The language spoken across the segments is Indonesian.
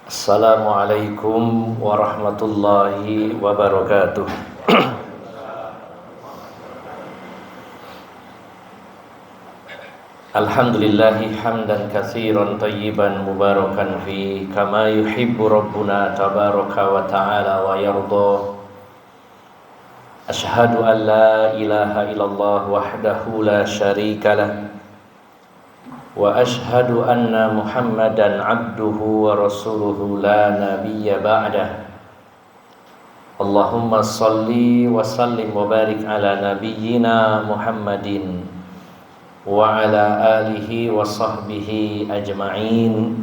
Assalamualaikum warahmatullahi wabarakatuh. Alhamdulillahi hamdan katsiran thayyiban mubarakan fi kama yuhibbu rabbuna tabaraka wa ta'ala wa yarda. Ashhadu an la ilaha illallah wahdahu la syarika lah wa ashhadu anna Muhammadan abduhu wa rasuluhu la nabiyya ba'dah. Allahumma salli wa sallim wa barik ala nabiyyina Muhammadin wa ala alihi wa sahbihi ajma'in.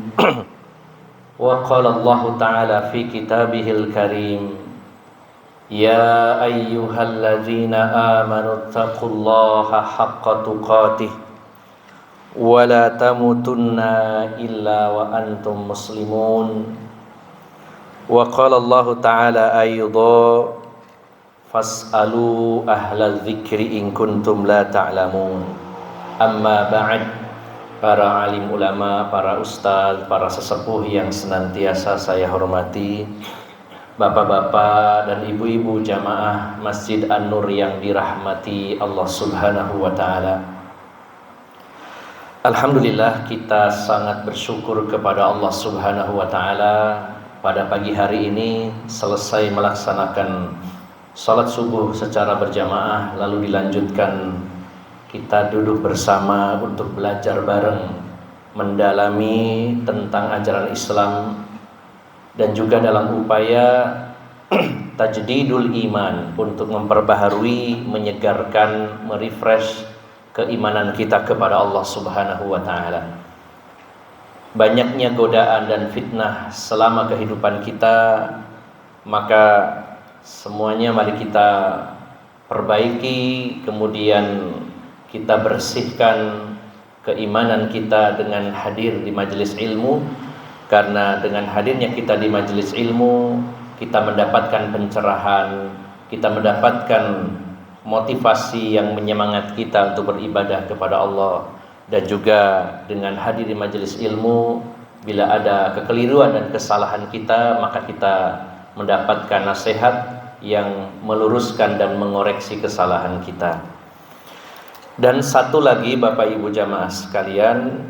Wa qala Allah ta'ala fi kitabihil karim, ya ayyuhalladzina amanu taqullaha haqqa tuqatih wa la tamutunna illa wa antum muslimun. Wa qala Allah ta'ala ayyudha fas'alu ahla dzikri in kuntum la ta'lamun. Amma ba'd, para alim ulama, para ustaz, para sesepuh yang senantiasa saya hormati, bapak-bapak dan ibu-ibu jamaah Masjid An-Nur yang dirahmati Allah Subhanahu wa ta'ala. Alhamdulillah, kita sangat bersyukur kepada Allah Subhanahu wa ta'ala. Pada pagi hari ini selesai melaksanakan salat subuh secara berjamaah, lalu dilanjutkan kita duduk bersama untuk belajar bareng, mendalami tentang ajaran Islam, dan juga dalam upaya tajdidul iman, untuk memperbaharui, menyegarkan, merefresh keimanan kita kepada Allah Subhanahu wa ta'ala. Banyaknya godaan dan fitnah selama kehidupan kita, maka semuanya mari kita perbaiki, kemudian kita bersihkan keimanan kita dengan hadir di majelis ilmu. Karena dengan hadirnya kita di majelis ilmu, kita mendapatkan pencerahan, kita mendapatkan motivasi yang menyemangat kita untuk beribadah kepada Allah. Dan juga dengan hadir di majelis ilmu, bila ada kekeliruan dan kesalahan kita, maka kita mendapatkan nasihat yang meluruskan dan mengoreksi kesalahan kita. Dan satu lagi Bapak Ibu jamaah sekalian,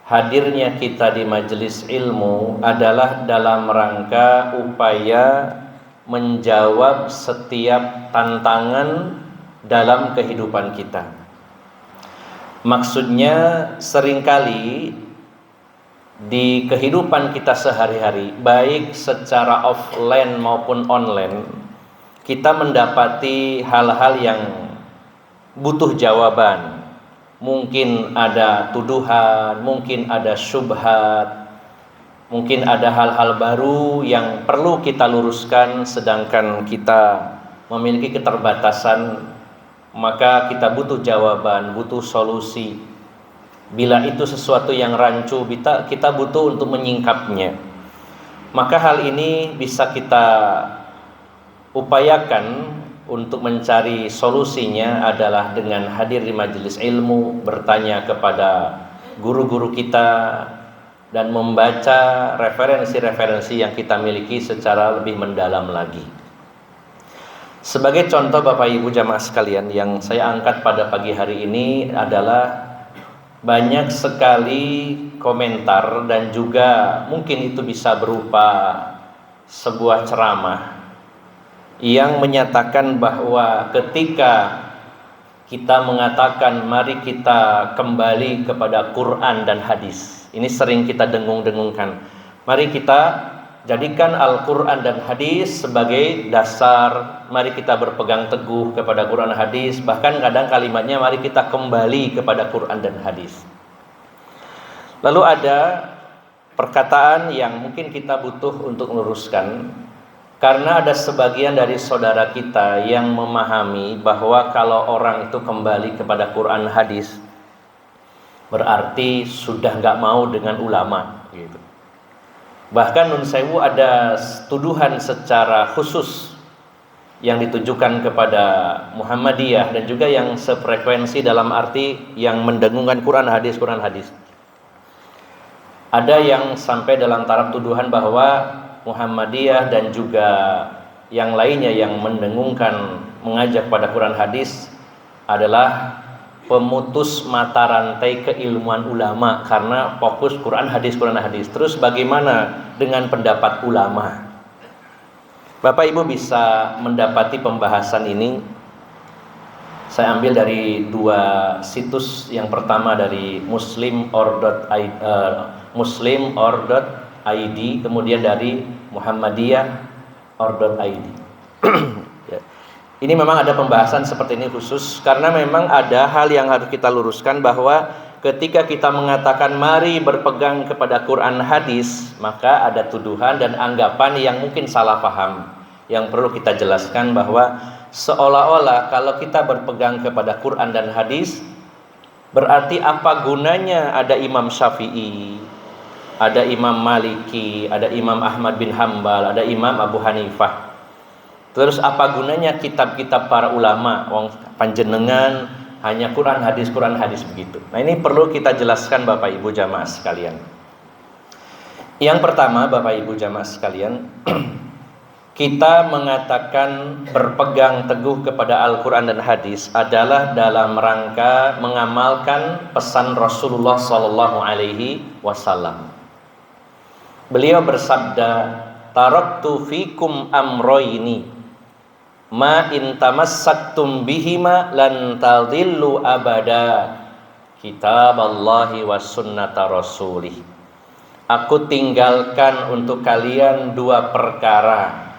hadirnya kita di majelis ilmu adalah dalam rangka upaya menjawab setiap tantangan dalam kehidupan kita. Maksudnya seringkali di kehidupan kita sehari-hari, baik secara offline maupun online, kita mendapati hal-hal yang butuh jawaban. Mungkin ada tuduhan, mungkin ada syubhat, mungkin ada hal-hal baru yang perlu kita luruskan, sedangkan kita memiliki keterbatasan, maka kita butuh jawaban, butuh solusi. Bila itu sesuatu yang rancu, kita butuh untuk menyingkapnya. Maka hal ini bisa kita upayakan untuk mencari solusinya adalah dengan hadir di majelis ilmu, bertanya kepada guru-guru kita, dan membaca referensi-referensi yang kita miliki secara lebih mendalam lagi. Sebagai contoh Bapak Ibu jamaah sekalian, yang saya angkat pada pagi hari ini adalah banyak sekali komentar, dan juga mungkin itu bisa berupa sebuah ceramah yang menyatakan bahwa ketika kita mengatakan mari kita kembali kepada Quran dan hadis, ini sering kita dengung-dengungkan. Mari kita jadikan Al-Quran dan hadis sebagai dasar, mari kita berpegang teguh kepada Quran dan hadis. Bahkan kadang kalimatnya mari kita kembali kepada Quran dan hadis. Lalu ada perkataan yang mungkin kita butuh untuk meluruskan, karena ada sebagian dari saudara kita yang memahami bahwa kalau orang itu kembali kepada Quran hadis berarti sudah nggak mau dengan ulama gitu. Bahkan nun sewu ada tuduhan secara khusus yang ditujukan kepada Muhammadiyah dan juga yang sefrekuensi dalam arti yang mendengungkan Quran hadis. Ada yang sampai dalam taraf tuduhan bahwa Muhammadiyah dan juga yang lainnya yang mendengungkan mengajak pada Quran hadis adalah pemutus mata rantai keilmuan ulama karena fokus Quran hadis. Terus bagaimana dengan pendapat ulama? Bapak Ibu bisa mendapati pembahasan ini saya ambil dari dua situs. Yang pertama dari muslim.or.id, kemudian dari muhammadiyah.or.id. Ini memang ada pembahasan seperti ini khusus karena memang ada hal yang harus kita luruskan, bahwa ketika kita mengatakan mari berpegang kepada Quran hadis, maka ada tuduhan dan anggapan yang mungkin salah paham. Yang perlu kita jelaskan bahwa seolah-olah kalau kita berpegang kepada Quran dan hadis, berarti apa gunanya ada Imam Syafi'i, ada Imam Maliki, ada Imam Ahmad bin Hambal, ada Imam Abu Hanifah. Terus apa gunanya kitab-kitab para ulama? Wong panjenengan hanya Quran hadis begitu. Nah, ini perlu kita jelaskan Bapak Ibu jamaah sekalian. Yang pertama Bapak Ibu jamaah sekalian, kita mengatakan berpegang teguh kepada Al-Quran dan hadis adalah dalam rangka mengamalkan pesan Rasulullah SAW. Beliau bersabda, taraktu fikum amroini ma in tamassaktum bihima lan tadillu abada, kitaballahi wa sunnata rasulih. Aku tinggalkan untuk kalian dua perkara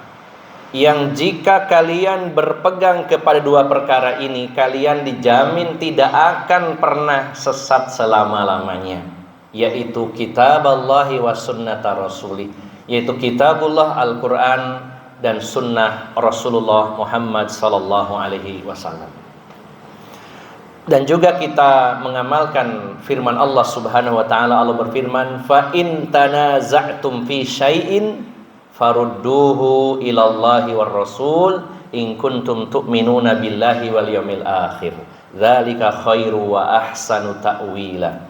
yang jika kalian berpegang kepada dua perkara ini, kalian dijamin tidak akan pernah sesat selama-lamanya, yaitu kitaballahi wa sunnata rasulih, yaitu kitabullah Al-Quran dan sunnah Rasulullah Muhammad sallallahu alaihi wasallam. Dan juga kita mengamalkan firman Allah Subhanahu wa taala. Allah berfirman, "Fa in tanaza'tum fi syai'in farudduhu ilallahi war rasul in kuntum tu'minuna billahi wal yawmil akhir. Dzalika khairu wa ahsanu ta'wila."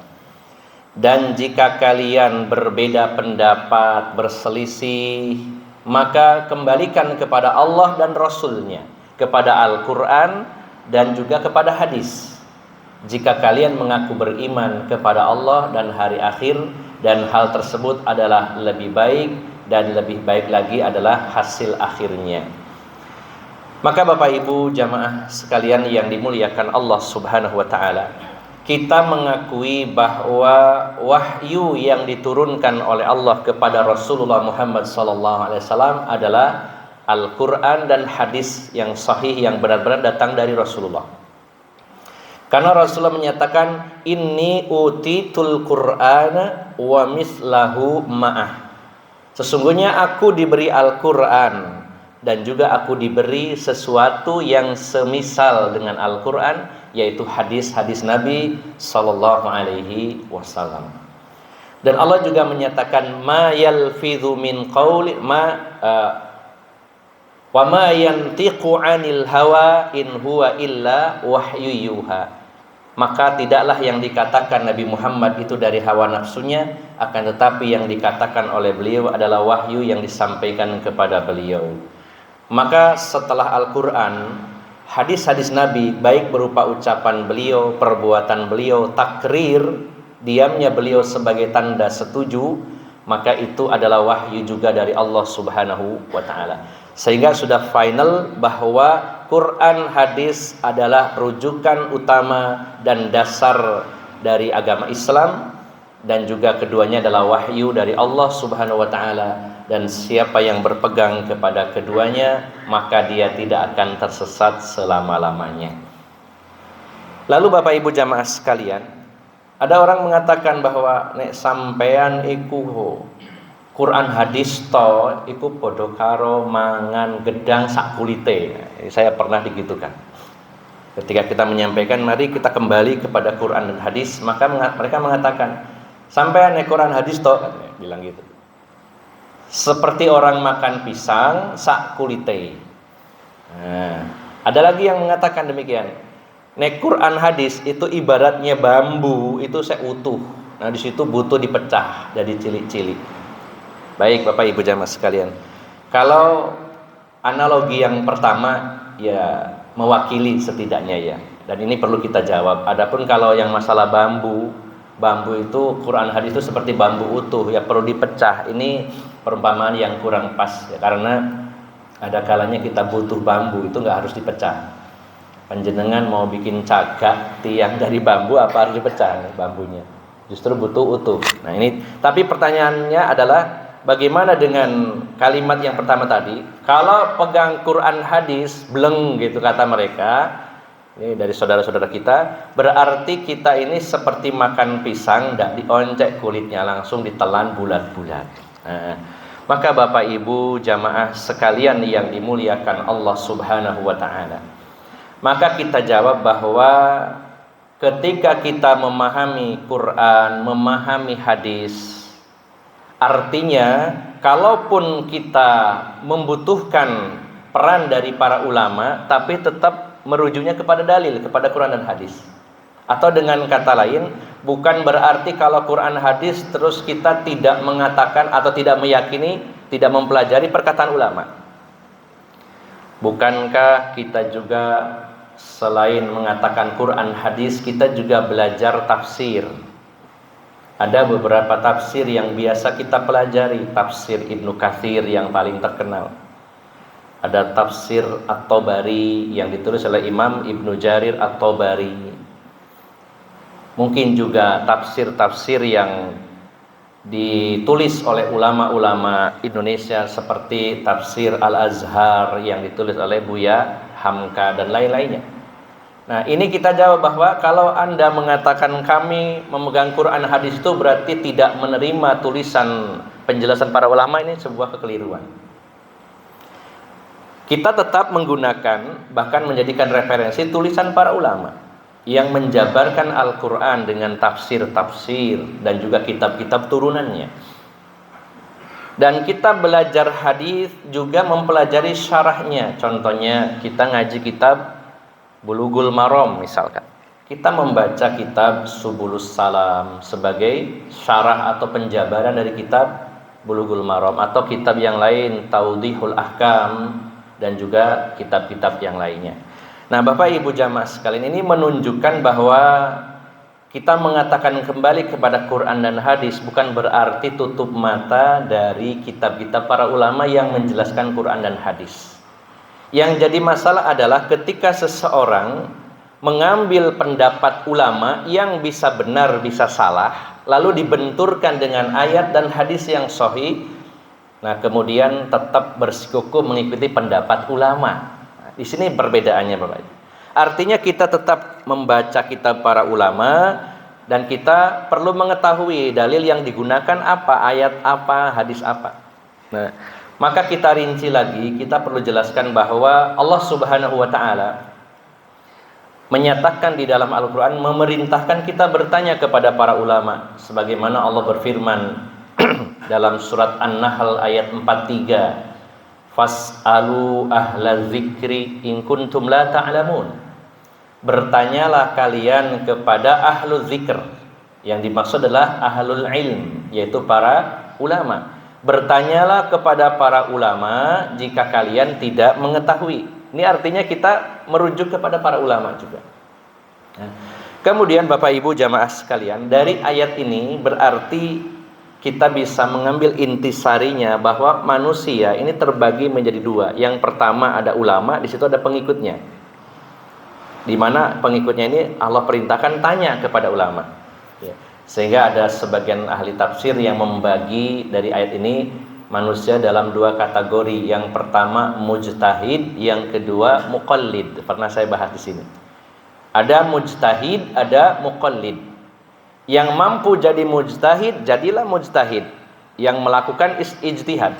Dan jika kalian berbeda pendapat, berselisih, maka kembalikan kepada Allah dan Rasulnya, kepada Al-Quran dan juga kepada hadis. Jika kalian mengaku beriman kepada Allah dan hari akhir, dan hal tersebut adalah lebih baik, dan lebih baik lagi adalah hasil akhirnya. Maka Bapak Ibu jamaah sekalian yang dimuliakan Allah Subhanahu wa taala, kita mengakui bahwa wahyu yang diturunkan oleh Allah kepada Rasulullah Muhammad SAW adalah Al-Quran dan hadis yang sahih, yang benar-benar datang dari Rasulullah. Karena Rasulullah menyatakan, inni utitul Qur'ana wa mislahu ma'ah. Sesungguhnya aku diberi Al-Quran dan juga aku diberi sesuatu yang semisal dengan Al-Quran, yaitu hadis-hadis Nabi Sallallahu Alaihi Wasallam. Dan Allah juga menyatakan, ma yalfidhu min qawli wa ma yantiqu anil hawa in huwa illa wahyu yuha. Maka tidaklah yang dikatakan Nabi Muhammad itu dari hawa nafsunya, akan tetapi yang dikatakan oleh beliau adalah wahyu yang disampaikan kepada beliau. Maka setelah Al-Quran, hadis-hadis Nabi, baik berupa ucapan beliau, perbuatan beliau, takrir, diamnya beliau sebagai tanda setuju, maka itu adalah wahyu juga dari Allah Subhanahu wa ta'ala. Sehingga sudah final bahwa Quran hadis adalah rujukan utama dan dasar dari agama Islam, dan juga keduanya adalah wahyu dari Allah Subhanahu wa ta'ala. Dan siapa yang berpegang kepada keduanya, maka dia tidak akan tersesat selama-lamanya. Lalu Bapak Ibu jamaah sekalian, ada orang mengatakan bahwa nek sampean iku Quran hadis to iku podo karo mangan gedang sak kulite. Saya pernah digitukan. Ketika kita menyampaikan mari kita kembali kepada Quran dan hadis, maka mereka mengatakan, sampean nek Quran hadis to, bilang gitu. Seperti orang makan pisang sak kulite. Nah, ada lagi yang mengatakan demikian. Nek Quran hadis itu ibaratnya bambu itu seutuh. Nah, di situ butuh dipecah jadi cilik-cilik. Baik Bapak Ibu jamaah sekalian. Kalau analogi yang pertama ya mewakili setidaknya ya. Dan ini perlu kita jawab. Adapun kalau yang masalah bambu itu Quran hadis itu seperti bambu utuh ya perlu dipecah. Ini perumpamaan yang kurang pas ya, karena ada kalanya kita butuh bambu itu nggak harus dipecah. Panjenengan mau bikin cagak tiang dari bambu apa harus dipecah bambunya? Justru butuh utuh. Nah ini, tapi pertanyaannya adalah bagaimana dengan kalimat yang pertama tadi? Kalau pegang Quran hadis bleng gitu kata mereka, ini dari saudara-saudara kita, berarti kita ini seperti makan pisang, tidak dioncek kulitnya, langsung ditelan bulat-bulat. Nah, maka Bapak Ibu jamaah sekalian yang dimuliakan Allah Subhanahu wa Ta'ala, maka kita jawab bahwa ketika kita memahami Quran, memahami hadis, artinya kalaupun kita membutuhkan peran dari para ulama, tapi tetap merujuknya kepada dalil, kepada Quran dan hadis. Atau dengan kata lain, bukan berarti kalau Quran hadis terus kita tidak mengatakan atau tidak meyakini, tidak mempelajari perkataan ulama. Bukankah kita juga selain mengatakan Quran hadis, kita juga belajar tafsir. Ada beberapa tafsir yang biasa kita pelajari. Tafsir Ibnu Katsir yang paling terkenal. Ada tafsir At-Tabari yang ditulis oleh Imam Ibnu Jarir At-Tabari. Mungkin juga tafsir-tafsir yang ditulis oleh ulama-ulama Indonesia seperti tafsir Al-Azhar yang ditulis oleh Buya Hamka dan lain-lainnya. Nah, ini kita jawab bahwa kalau Anda mengatakan kami memegang Quran hadis itu berarti tidak menerima tulisan penjelasan para ulama, ini sebuah kekeliruan. Kita tetap menggunakan, bahkan menjadikan referensi tulisan para ulama yang menjabarkan Al-Quran dengan tafsir-tafsir dan juga kitab-kitab turunannya. Dan kita belajar hadis juga mempelajari syarahnya. Contohnya kita ngaji kitab Bulughul Maram misalkan. Kita membaca kitab Subulus Salam sebagai syarah atau penjabaran dari kitab Bulughul Maram, atau kitab yang lain Tawdihul Ahkam dan juga kitab-kitab yang lainnya. Nah, Bapak Ibu jamaah sekalian, ini menunjukkan bahwa kita mengatakan kembali kepada Quran dan hadis bukan berarti tutup mata dari kitab-kitab para ulama yang menjelaskan Quran dan hadis. Yang jadi masalah adalah ketika seseorang mengambil pendapat ulama yang bisa benar bisa salah, lalu dibenturkan dengan ayat dan hadis yang sahih. Nah, kemudian tetap bersikukuh mengikuti pendapat ulama. Nah, di sini perbedaannya, Bapak Ibu. Artinya kita tetap membaca kitab para ulama dan kita perlu mengetahui dalil yang digunakan apa, ayat apa, hadis apa. Nah, maka kita rinci lagi, kita perlu jelaskan bahwa Allah Subhanahu wa Ta'ala menyatakan di dalam Al-Quran, memerintahkan kita bertanya kepada para ulama, sebagaimana Allah berfirman dalam surat An-Nahl ayat 43, fas'alu ahla dzikri in kuntum la ta'lamun. Bertanyalah kalian kepada ahlu dzikr. Yang dimaksud adalah ahlul ilm, yaitu para ulama. Bertanyalah kepada para ulama jika kalian tidak mengetahui. Ini artinya kita merujuk kepada para ulama juga. Nah, kemudian Bapak Ibu jamaah sekalian, dari ayat ini berarti kita bisa mengambil intisarinya bahwa manusia ini terbagi menjadi dua. Yang pertama ada ulama, di situ ada pengikutnya. Di mana pengikutnya ini Allah perintahkan tanya kepada ulama. Ya. Sehingga ada sebagian ahli tafsir yang membagi dari ayat ini manusia dalam dua kategori. Yang pertama mujtahid, yang kedua muqallid. Pernah saya bahas di sini. Ada mujtahid, ada muqallid. Yang mampu jadi mujtahid, jadilah mujtahid. Yang melakukan ijtihad.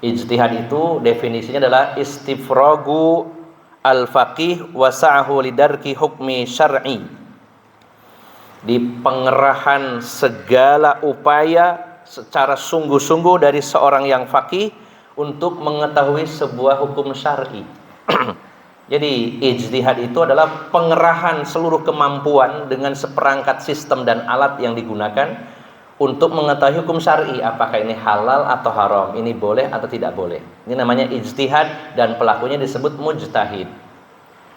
Ijtihad itu definisinya adalah istifragu al-faqih wa sa'ahu lidarki hukmi syar'i. Di pengerahan segala upaya secara sungguh-sungguh dari seorang yang faqih untuk mengetahui sebuah hukum syar'i. Jadi ijtihad itu adalah pengerahan seluruh kemampuan dengan seperangkat sistem dan alat yang digunakan untuk mengetahui hukum syar'i, apakah ini halal atau haram, ini boleh atau tidak boleh. Ini namanya ijtihad dan pelakunya disebut mujtahid.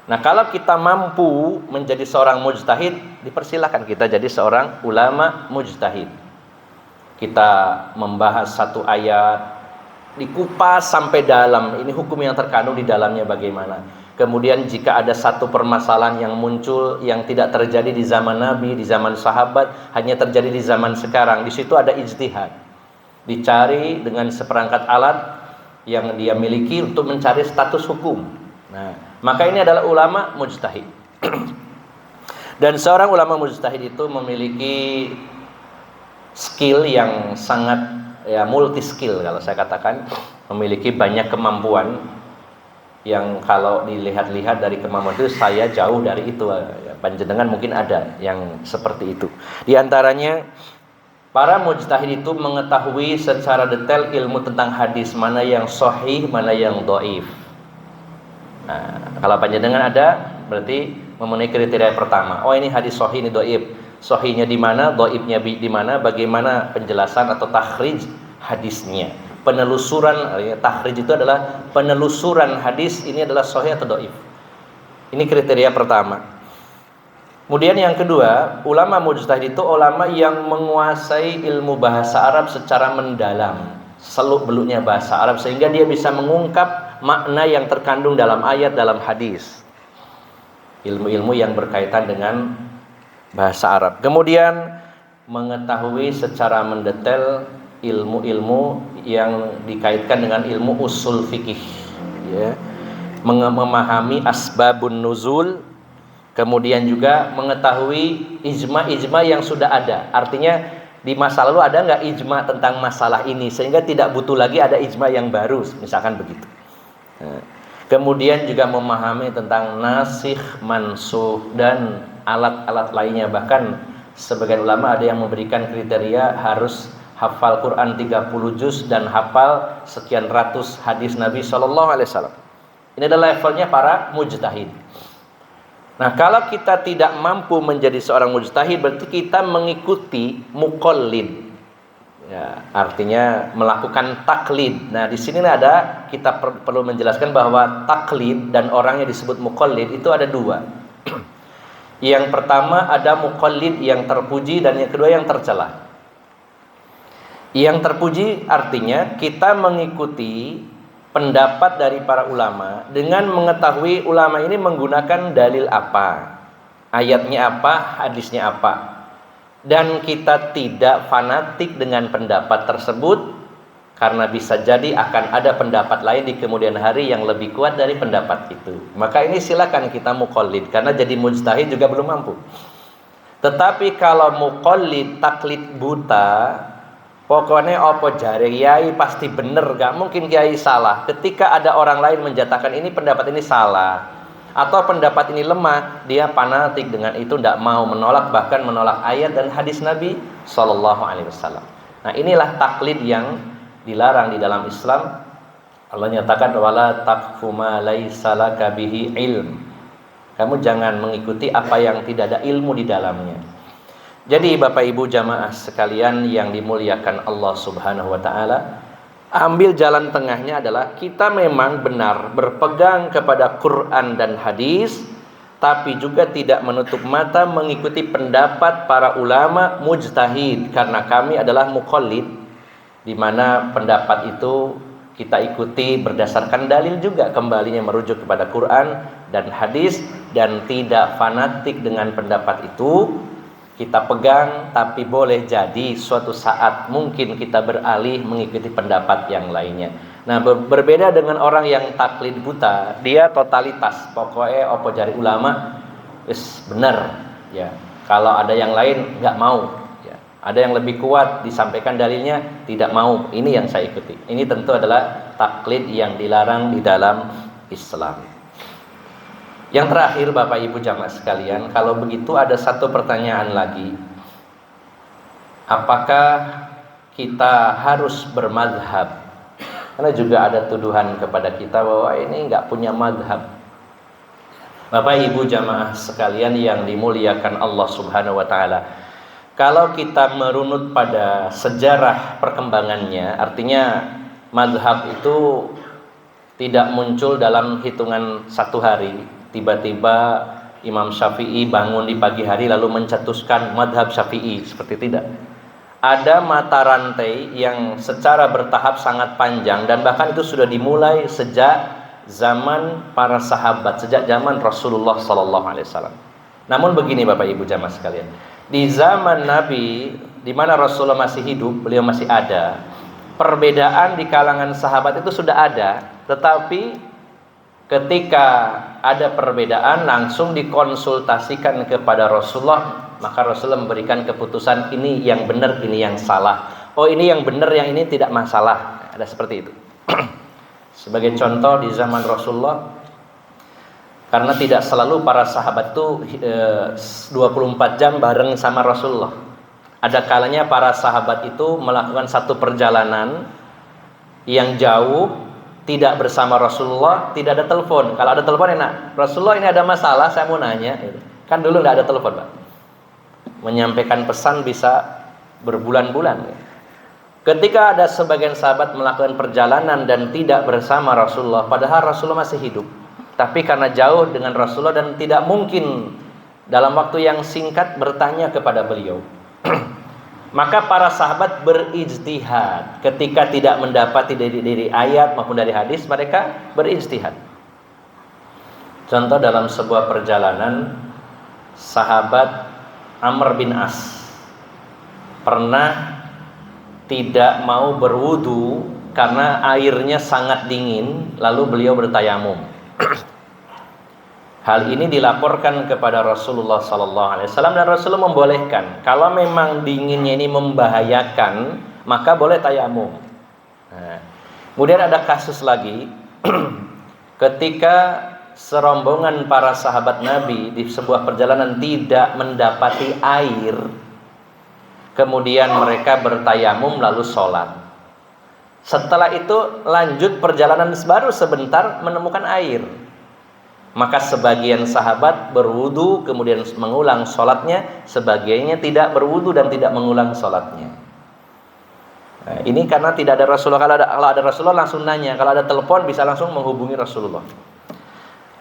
Nah, kalau kita mampu menjadi seorang mujtahid, dipersilakan kita jadi seorang ulama mujtahid. Kita membahas satu ayat, dikupas sampai dalam, ini hukum yang terkandung di dalamnya bagaimana. Kemudian jika ada satu permasalahan yang muncul yang tidak terjadi di zaman Nabi, di zaman sahabat, hanya terjadi di zaman sekarang, di situ ada ijtihad. Dicari dengan seperangkat alat yang dia miliki untuk mencari status hukum. Nah, maka ini adalah ulama mujtahid. Dan seorang ulama mujtahid itu memiliki skill yang sangat multi skill, kalau saya katakan, memiliki banyak kemampuan yang kalau dilihat-lihat dari kemampuan itu saya jauh dari itu. Panjenengan mungkin ada yang seperti itu. Di antaranya para mujtahid itu mengetahui secara detail ilmu tentang hadis, mana yang sahih, mana yang dhaif. Nah, kalau panjenengan ada, berarti memenuhi kriteria pertama. Oh, ini hadis sahih, ini dhaif. Sahihnya di mana, dhaifnya di mana, bagaimana penjelasan atau takhrij hadisnya. Penelusuran, takhrij itu adalah penelusuran hadis, ini adalah sahih atau dhaif. Ini kriteria pertama. Kemudian yang kedua, ulama mujtahid itu ulama yang menguasai ilmu bahasa Arab secara mendalam, seluk-beluknya bahasa Arab, sehingga dia bisa mengungkap makna yang terkandung dalam ayat, dalam hadis. Ilmu-ilmu yang berkaitan dengan bahasa Arab. Kemudian mengetahui secara mendetail ilmu-ilmu yang dikaitkan dengan ilmu usul fikih, ya. Memahami asbabun nuzul, kemudian juga mengetahui ijma yang sudah ada. Artinya di masa lalu ada nggak ijma tentang masalah ini, sehingga tidak butuh lagi ada ijma yang baru, misalkan begitu. Kemudian juga memahami tentang nasikh, mansukh, dan alat-alat lainnya. Bahkan sebagian ulama ada yang memberikan kriteria harus hafal Quran 30 juz dan hafal sekian ratus hadis Nabi SAW. Ini adalah levelnya para mujtahid. Nah, kalau kita tidak mampu menjadi seorang mujtahid, berarti kita mengikuti muqallid. Ya, artinya melakukan taklid. Nah, di sini ada kita perlu menjelaskan bahwa taklid dan orang yang disebut muqallid itu ada dua. Yang pertama ada muqallid yang terpuji dan yang kedua yang tercela. Yang terpuji artinya kita mengikuti pendapat dari para ulama dengan mengetahui ulama ini menggunakan dalil apa, ayatnya apa, hadisnya apa, dan kita tidak fanatik dengan pendapat tersebut, karena bisa jadi akan ada pendapat lain di kemudian hari yang lebih kuat dari pendapat itu. Maka ini silakan kita muqallid, karena jadi mujtahid juga belum mampu. Tetapi kalau muqallid taklid buta, pokoknya apa jari kiai pasti bener, gak mungkin kiai salah. Ketika ada orang lain menjatakan ini pendapat ini salah atau pendapat ini lemah, dia fanatik dengan itu, tidak mau menolak, bahkan menolak ayat dan hadis Nabi SAW. Nah, inilah taklid yang dilarang di dalam Islam. Allah nyatakan wala taqfu ma laisa laka bihi ilm. Kamu jangan mengikuti apa yang tidak ada ilmu di dalamnya. Jadi Bapak Ibu jamaah sekalian yang dimuliakan Allah Subhanahu wa taala, ambil jalan tengahnya adalah kita memang benar berpegang kepada Quran dan hadis, tapi juga tidak menutup mata mengikuti pendapat para ulama mujtahid, karena kami adalah muqallid, di mana pendapat itu kita ikuti berdasarkan dalil juga, kembalinya merujuk kepada Quran dan hadis, dan tidak fanatik dengan pendapat itu. Kita pegang, tapi boleh jadi suatu saat mungkin kita beralih mengikuti pendapat yang lainnya. Nah, berbeda dengan orang yang taklid buta, dia totalitas, pokoknya opo jari ulama wis bener, ya. Kalau ada yang lain nggak mau, ya. Ada yang lebih kuat disampaikan dalilnya, tidak mau. Ini yang saya ikuti. Ini tentu adalah taklid yang dilarang di dalam Islam. Yang terakhir Bapak Ibu jamaah sekalian, kalau begitu ada satu pertanyaan lagi. Apakah kita harus bermadhab? Karena juga ada tuduhan kepada kita bahwa ini nggak punya madhab. Bapak Ibu jamaah sekalian yang dimuliakan Allah Subhanahu wa taala. Kalau kita merunut pada sejarah perkembangannya, artinya mazhab itu tidak muncul dalam hitungan satu hari. Tiba-tiba Imam Syafi'i bangun di pagi hari lalu mencetuskan mazhab Syafi'i, seperti tidak. Ada mata rantai yang secara bertahap sangat panjang dan bahkan itu sudah dimulai sejak zaman para sahabat, sejak zaman Rasulullah sallallahu alaihi wasallam. Namun begini Bapak Ibu jamaah sekalian, di zaman Nabi di mana Rasulullah masih hidup, beliau masih ada, perbedaan di kalangan sahabat itu sudah ada, tetapi ketika ada perbedaan langsung dikonsultasikan kepada Rasulullah, maka Rasulullah memberikan keputusan ini yang benar, ini yang salah. Oh, ini yang benar, yang ini tidak masalah. Ada seperti itu. Sebagai contoh di zaman Rasulullah, karena tidak selalu para sahabat itu 24 jam bareng sama Rasulullah. Ada kalanya para sahabat itu melakukan satu perjalanan yang jauh, tidak bersama Rasulullah, tidak ada telepon. Kalau ada telepon enak, Rasulullah ini ada masalah, saya mau nanya. Kan dulu tidak ada telepon, Pak. Menyampaikan pesan bisa berbulan-bulan. Ketika ada sebagian sahabat melakukan perjalanan dan tidak bersama Rasulullah, padahal Rasulullah masih hidup, tapi karena jauh dengan Rasulullah dan tidak mungkin dalam waktu yang singkat bertanya kepada beliau, maka para sahabat berijtihad. Ketika tidak mendapati dari ayat maupun dari hadis, mereka berijtihad. Contoh dalam sebuah perjalanan, sahabat Amr bin As pernah tidak mau berwudu karena airnya sangat dingin, lalu beliau bertayamum. Hal ini dilaporkan kepada Rasulullah SAW dan Rasulullah membolehkan. Kalau memang dinginnya ini membahayakan, maka boleh tayamum. Nah, kemudian ada kasus lagi, ketika serombongan para sahabat Nabi di sebuah perjalanan tidak mendapati air, kemudian mereka bertayamum lalu sholat. Setelah itu lanjut perjalanan baru sebentar menemukan air. Maka sebagian sahabat berwudu kemudian mengulang sholatnya, sebagiannya tidak berwudu dan tidak mengulang sholatnya. Nah, ini karena tidak ada Rasulullah. Kalau ada Rasulullah langsung nanya, kalau ada telepon bisa langsung menghubungi Rasulullah.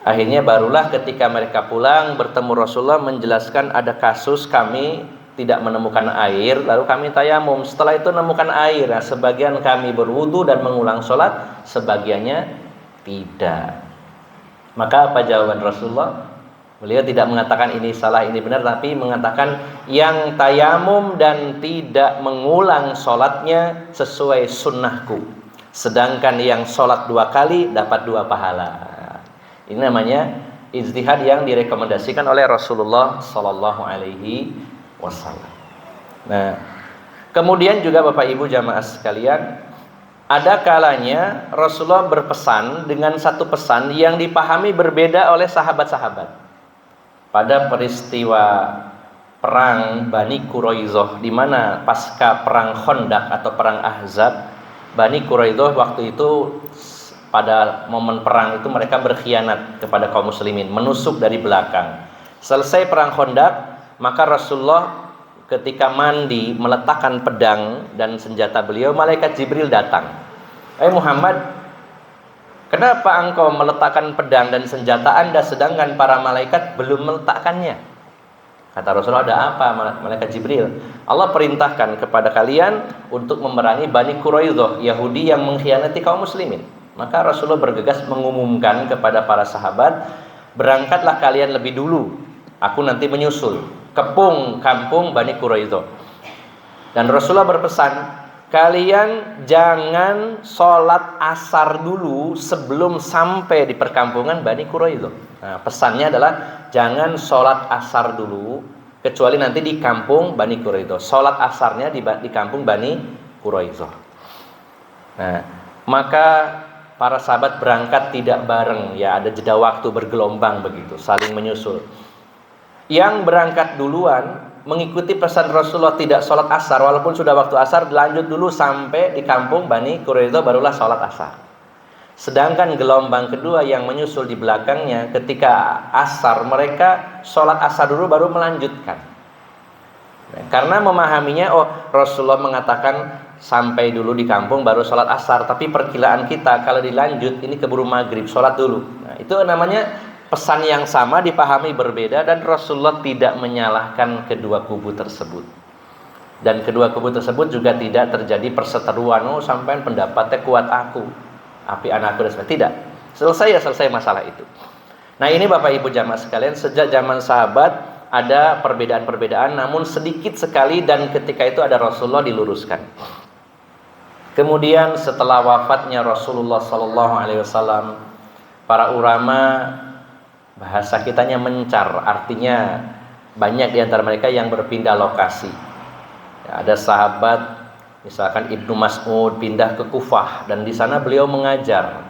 Akhirnya barulah ketika mereka pulang bertemu Rasulullah menjelaskan ada kasus kami tidak menemukan air, lalu kami tayamum. Setelah itu menemukan air, nah, sebagian kami berwudu dan mengulang sholat, sebagiannya tidak. Maka apa jawaban Rasulullah? Beliau tidak mengatakan ini salah, ini benar, tapi mengatakan yang tayamum dan tidak mengulang sholatnya sesuai sunnahku, sedangkan yang sholat 2 kali dapat 2 pahala. Ini namanya ijtihad yang direkomendasikan oleh Rasulullah Sallallahu Alaihi Wasallam. Nah, kemudian juga Bapak Ibu jamaah sekalian, ada kalanya Rasulullah berpesan dengan satu pesan yang dipahami berbeda oleh sahabat-sahabat. Pada peristiwa perang Bani Quraidah, di mana pasca perang Khandaq atau perang Ahzab, Bani Quraidah waktu itu pada momen perang itu mereka berkhianat kepada kaum muslimin, menusuk dari belakang. Selesai perang Khandaq, maka Rasulullah ketika mandi meletakkan pedang dan senjata beliau, malaikat Jibril datang. Muhammad, kenapa engkau meletakkan pedang dan senjata Anda sedangkan para malaikat belum meletakkannya? Kata Rasulullah, ada apa malaikat Jibril? Allah perintahkan kepada kalian untuk memerangi Bani Quraidah, Yahudi yang mengkhianati kaum muslimin. Maka Rasulullah bergegas mengumumkan kepada para sahabat, berangkatlah kalian lebih dulu, aku nanti menyusul, kepung kampung Bani Quraidah. Dan Rasulullah berpesan, kalian jangan sholat asar dulu sebelum sampai di perkampungan Bani Quraidah. Nah, pesannya adalah jangan sholat asar dulu kecuali nanti di kampung Bani Quraidah. Sholat asarnya di kampung Bani Quraidah. Nah, maka para sahabat berangkat tidak bareng, ya ada jeda waktu bergelombang begitu, saling menyusul. Yang berangkat duluan mengikuti pesan Rasulullah tidak sholat asar, walaupun sudah waktu asar, lanjut dulu sampai di kampung Bani Quraidah barulah sholat asar. Sedangkan gelombang kedua yang menyusul di belakangnya, ketika asar mereka sholat asar dulu baru melanjutkan. Karena memahaminya, oh Rasulullah mengatakan sampai dulu di kampung baru sholat asar, tapi perkiraan kita kalau dilanjut ini keburu maghrib, sholat dulu. Nah, itu namanya pesan yang sama dipahami berbeda, dan Rasulullah tidak menyalahkan kedua kubu tersebut. Dan kedua kubu tersebut juga tidak terjadi perseteruan, oh sampai pendapatnya kuat aku, api anakku, dan sebagainya. Tidak, selesai masalah itu. Nah ini Bapak Ibu jamaah sekalian, sejak zaman sahabat ada perbedaan-perbedaan, namun sedikit sekali, dan ketika itu ada Rasulullah diluruskan. Kemudian setelah wafatnya Rasulullah SAW, para ulama, bahasa kitanya mencar, artinya banyak di antara mereka yang berpindah lokasi. Ya, ada sahabat misalkan Ibnu Mas'ud pindah ke Kufah, dan di sana beliau mengajar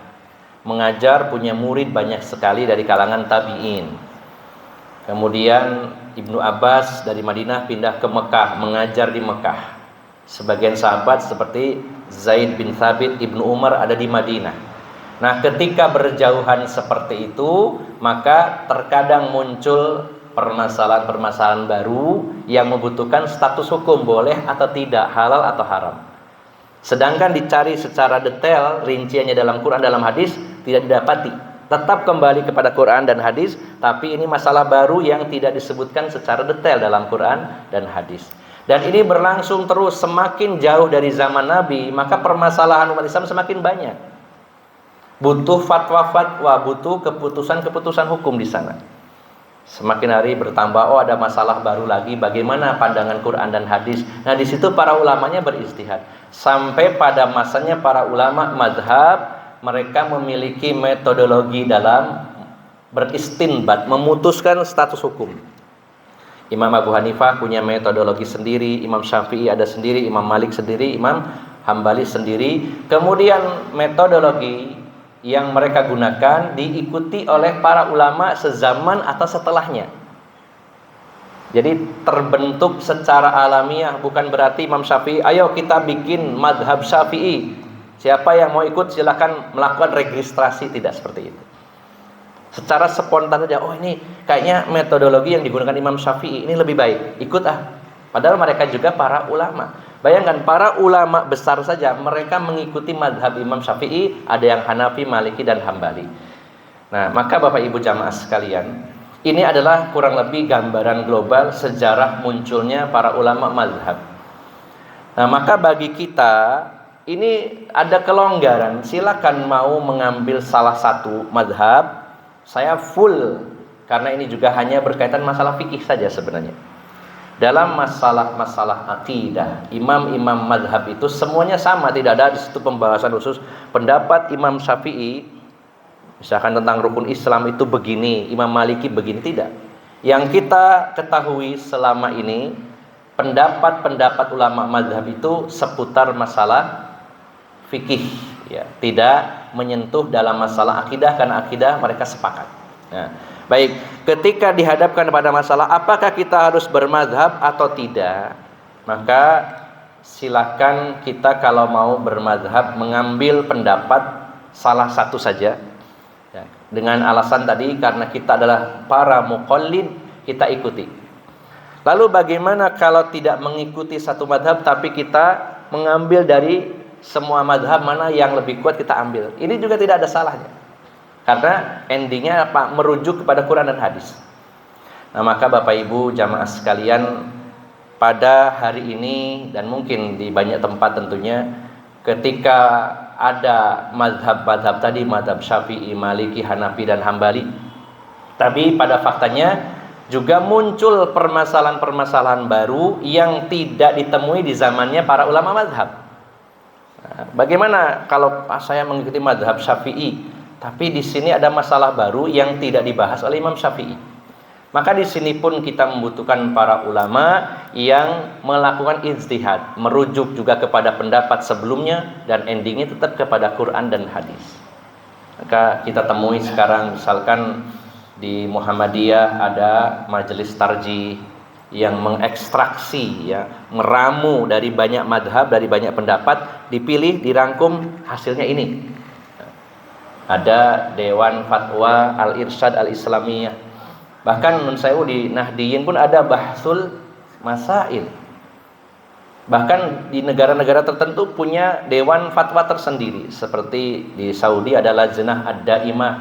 punya murid banyak sekali dari kalangan tabi'in. Kemudian Ibnu Abbas dari Madinah pindah ke Mekah, mengajar di Mekah. Sebagian sahabat seperti Zaid bin Thabit, Ibnu Umar ada di Madinah. Nah ketika berjauhan seperti itu, maka terkadang muncul permasalahan-permasalahan baru yang membutuhkan status hukum, boleh atau tidak, halal atau haram. Sedangkan dicari secara detail rinciannya dalam Quran, dalam hadis tidak didapati. Tetap kembali kepada Quran dan hadis, tapi ini masalah baru yang tidak disebutkan secara detail dalam Quran dan hadis. Dan ini berlangsung terus, semakin jauh dari zaman Nabi, maka permasalahan umat Islam semakin banyak. Butuh fatwa-fatwa, butuh keputusan-keputusan hukum di sana. Semakin hari bertambah, oh ada masalah baru lagi, bagaimana pandangan Quran dan hadis. Nah di situ para ulamanya beristihad. Sampai pada masanya para ulama madhab, mereka memiliki metodologi dalam beristinbat, memutuskan status hukum. Imam Abu Hanifah punya metodologi sendiri, Imam Syafi'i ada sendiri, Imam Malik sendiri, Imam Hambali sendiri. Kemudian metodologi yang mereka gunakan diikuti oleh para ulama sezaman atau setelahnya. Jadi terbentuk secara alamiah, bukan berarti Imam Syafi'i, ayo kita bikin madhab Syafi'i, siapa yang mau ikut silakan melakukan registrasi, tidak seperti itu. Secara spontan saja, oh ini kayaknya metodologi yang digunakan Imam Syafi'i ini lebih baik, ikut ah. Padahal mereka juga para ulama. Bayangkan para ulama besar saja mereka mengikuti madhab Imam Syafi'i, ada yang Hanafi, Maliki, dan Hambali. Nah maka Bapak Ibu jamaah sekalian, ini adalah kurang lebih gambaran global sejarah munculnya para ulama madhab. Nah maka bagi kita ini ada kelonggaran, silakan mau mengambil salah satu madhab. Saya full, karena ini juga hanya berkaitan masalah fikih saja sebenarnya. Dalam masalah-masalah akidah, imam-imam madhab itu semuanya sama, tidak ada di situ pembahasan khusus. Pendapat Imam Syafi'i, misalkan tentang rukun Islam itu begini, Imam Maliki begini, tidak. Yang kita ketahui selama ini, pendapat-pendapat ulama madhab itu seputar masalah fikih, ya, tidak menyentuh dalam masalah akidah, karena akidah mereka sepakat. Nah, baik, ketika dihadapkan pada masalah apakah kita harus bermadhab atau tidak, maka silakan kita kalau mau bermadhab mengambil pendapat salah satu saja, ya, dengan alasan tadi karena kita adalah para muqallid, kita ikuti. Lalu bagaimana kalau tidak mengikuti satu madhab tapi kita mengambil dari semua madhab, mana yang lebih kuat kita ambil? Ini juga tidak ada salahnya, karena endingnya apa? Merujuk kepada Quran dan hadis. Nah maka Bapak Ibu jamaah sekalian, pada hari ini dan mungkin di banyak tempat tentunya, ketika ada madhab-madhab tadi, madhab Syafi'i, Maliki, Hanafi, dan Hambali, tapi pada faktanya juga muncul permasalahan-permasalahan baru yang tidak ditemui di zamannya para ulama madhab. Bagaimana kalau saya mengikuti madhab Syafi'i, tapi di sini ada masalah baru yang tidak dibahas oleh Imam Syafi'i? Maka di sini pun kita membutuhkan para ulama yang melakukan ijtihad, merujuk juga kepada pendapat sebelumnya, dan endingnya tetap kepada Quran dan hadis. Maka kita temui sekarang misalkan di Muhammadiyah ada majelis tarjih yang mengekstraksi, ya, meramu dari banyak madhab, dari banyak pendapat, dipilih, dirangkum, hasilnya ini. ada Dewan Fatwa Al-Irsyad Al-Islamiyah. Bahkan Nun Sewu di Nahdiyin pun ada Bahsul Masail. Bahkan di negara-negara tertentu punya dewan fatwa tersendiri, seperti di Saudi ada Lajnah Ad-Daimah,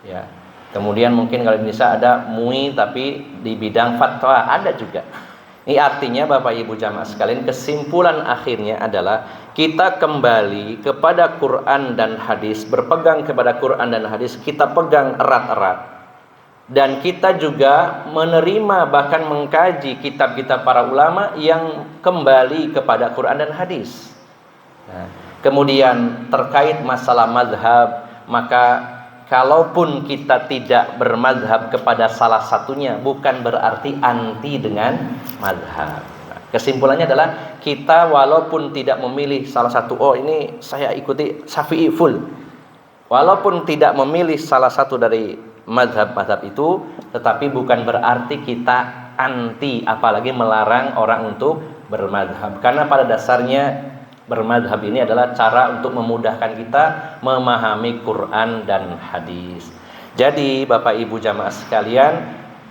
ya. Kemudian mungkin kalau di Indonesia ada MUI tapi di bidang fatwa ada juga. Ini artinya Bapak Ibu jamaah sekalian, kesimpulan akhirnya adalah kita kembali kepada Quran dan hadis, berpegang kepada Quran dan hadis, kita pegang erat-erat. Dan kita juga menerima bahkan mengkaji kitab-kitab para ulama yang kembali kepada Quran dan hadis. Nah, kemudian terkait masalah mazhab, maka kalaupun kita tidak bermazhab kepada salah satunya, bukan berarti anti dengan mazhab. Nah, kesimpulannya adalah kita walaupun tidak memilih salah satu, oh ini saya ikuti Syafi'i full, walaupun tidak memilih salah satu dari mazhab-mazhab itu, tetapi bukan berarti kita anti, apalagi melarang orang untuk bermazhab. Karena pada dasarnya bermazhab ini adalah cara untuk memudahkan kita memahami Quran dan hadis. Jadi Bapak Ibu jamaah sekalian,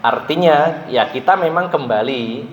artinya ya kita memang kembali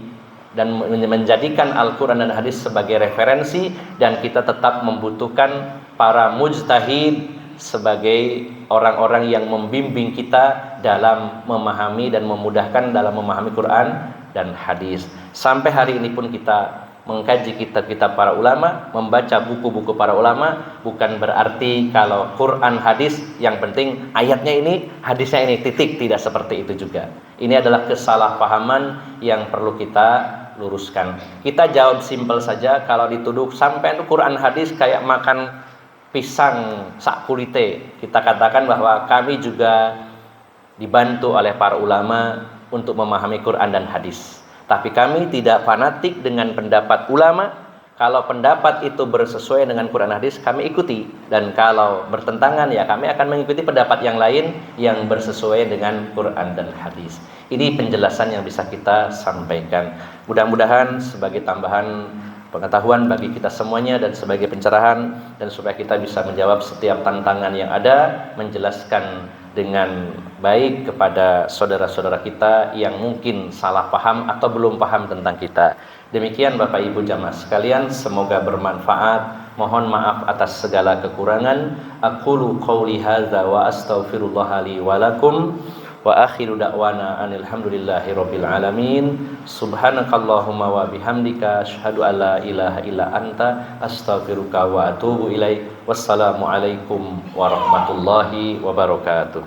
dan menjadikan Al-Quran dan hadis sebagai referensi, dan kita tetap membutuhkan para mujtahid sebagai orang-orang yang membimbing kita dalam memahami dan memudahkan dalam memahami Quran dan hadis. Sampai hari ini pun kita mengkaji kitab-kitab para ulama, membaca buku-buku para ulama, bukan berarti kalau Quran hadis yang penting ayatnya ini, hadisnya ini, titik. Tidak seperti itu juga. Ini adalah kesalahpahaman yang perlu kita luruskan. Kita jawab simpel saja, kalau dituduh sampai itu Quran hadis kayak makan pisang sak kulite, kita katakan bahwa kami juga dibantu oleh para ulama untuk memahami Quran dan hadis. Tapi kami tidak fanatik dengan pendapat ulama. Kalau pendapat itu bersesuaian dengan Quran hadis, kami ikuti. Dan kalau bertentangan, ya kami akan mengikuti pendapat yang lain yang bersesuaian dengan Quran dan hadis. Ini penjelasan yang bisa kita sampaikan. Mudah-mudahan sebagai tambahan pengetahuan bagi kita semuanya dan sebagai pencerahan, dan supaya kita bisa menjawab setiap tantangan yang ada, menjelaskan dengan baik kepada saudara-saudara kita yang mungkin salah paham atau belum paham tentang kita. Demikian Bapak Ibu jamaah sekalian, semoga bermanfaat. Mohon maaf atas segala kekurangan. Aqulu qouli hadza wa astaghfirullah li wa lakum. Wa akhiru da'wana alhamdulillahi rabbil alamin. Subhanakallahumma wa bihamdika asyhadu an la ilaha illa anta astaghfiruka wa atubu ilaik. Wassalamu alaikum warahmatullahi wabarakatuh.